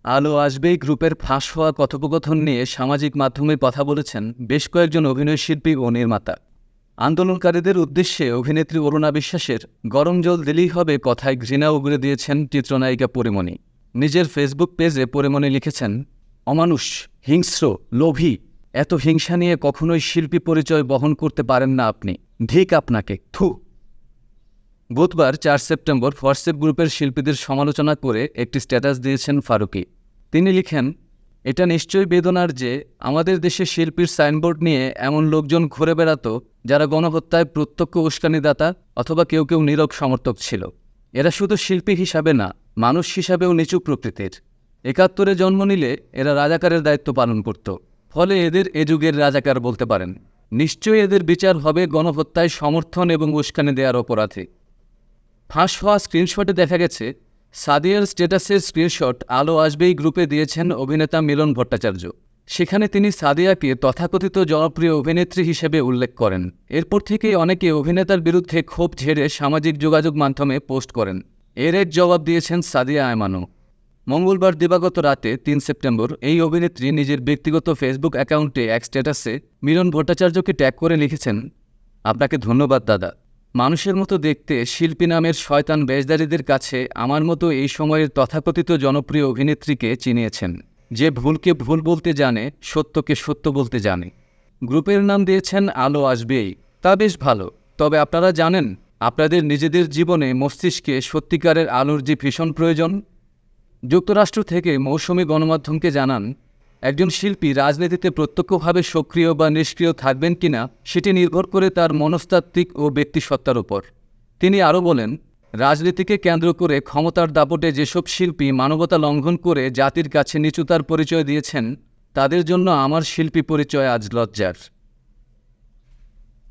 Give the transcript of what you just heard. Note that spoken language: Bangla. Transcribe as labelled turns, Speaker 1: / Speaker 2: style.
Speaker 1: আলো আসবেই গ্রুপের ফাঁস হওয়া কথোপকথন নিয়ে সামাজিক মাধ্যমে কথা বলেছেন বেশ কয়েকজন অভিনয়শিল্পী ও নির্মাতা। আন্দোলনকারীদের উদ্দেশ্যে অভিনেত্রী অরুণা বিশ্বাসের গরম জল দিলেই হবে কথায় ঘৃণা উগরে দিয়েছেন চিত্রনায়িকা পরিমণি। নিজের ফেসবুক পেজে পরিমণি লিখেছেন, অমানুষ, হিংস্র, লোভী, এত হিংসা নিয়ে কখনোই শিল্পী পরিচয় বহন করতে পারেন না আপনি। ধিক আপনাকে, থু। বুধবার ৪ সেপ্টেম্বর হোয়াটসঅ্যাপ গ্রুপের শিল্পীদের সমালোচনা করে একটি স্ট্যাটাস দিয়েছেন ফারুকী। তিনি লিখেন, এটা নিশ্চয়ই বেদনার যে আমাদের দেশে শিল্পীর সাইনবোর্ড নিয়ে এমন লোকজন ঘুরে বেড়াতো যারা গণহত্যায় প্রত্যক্ষ উস্কানিদাতা অথবা কেউ কেউ নীরব সমর্থক ছিল। এরা শুধু শিল্পী হিসাবে না, মানুষ হিসাবেও নিচু প্রকৃতির। ৭১-এ জন্ম নিলে এরা রাজাকারের দায়িত্ব পালন করত, ফলে এদের এ যুগের রাজাকার বলতে পারেন। নিশ্চয়ই এদের বিচার হবে গণহত্যায় সমর্থন এবং উস্কানি দেওয়ার অপরাধে। ফাঁস হওয়া স্ক্রিনশটে দেখা গেছে, সাদিয়ার স্ট্যাটাসের স্ক্রিনশট আলো আসবেই গ্রুপে দিয়েছেন অভিনেতা মিলন ভট্টাচার্য। সেখানে তিনি সাদিয়াকে তথাকথিত জনপ্রিয় অভিনেত্রী হিসেবে উল্লেখ করেন। এরপর থেকেই অনেকে অভিনেতার বিরুদ্ধে ক্ষোভ ঝেড়ে সামাজিক যোগাযোগ মাধ্যমে পোস্ট করেন। এর এক জবাব দিয়েছেন সাদিয়া আয়মানও। মঙ্গলবার দিবাগত রাতে ৩ সেপ্টেম্বর এই অভিনেত্রী নিজের ব্যক্তিগত ফেসবুক অ্যাকাউন্টে এক স্ট্যাটাসে মিলন ভট্টাচার্যকে ট্যাগ করে লিখেছেন, আপনাকে ধন্যবাদ দাদা। মানুষের মতো দেখতে শিল্পী নামের শয়তান বেশধারীদের কাছে আমার মতো এই সময়ের তথাকথিত জনপ্রিয় অভিনেত্রীকে চিনিয়েছেন, যে ভুলকে ভুল বলতে জানে, সত্যকে সত্য বলতে জানে। গ্রুপের নাম দিয়েছেন আলো আসবেই, তা বেশ ভালো। তবে আপনারা জানেন আপনাদের নিজেদের জীবনে মস্তিষ্কে সত্যিকারের আলোর যে ভীষণ প্রয়োজন? যুক্তরাষ্ট্র থেকে মৌসুমী গণমাধ্যমকে জানান, একজন শিল্পী রাজনীতিতে প্রত্যক্ষভাবে সক্রিয় বা নিষ্ক্রিয় থাকবেন কিনা সেটি নির্ভর করে তার মনস্তাত্ত্বিক ও ব্যক্তিসত্তার উপর। তিনি আরও বলেন, রাজনীতিকে কেন্দ্র করে ক্ষমতার দাপটে যেসব শিল্পী মানবতা লঙ্ঘন করে জাতির কাছে নিচুতার পরিচয় দিয়েছেন, তাদের জন্য আমার শিল্পী পরিচয় আজ লজ্জার।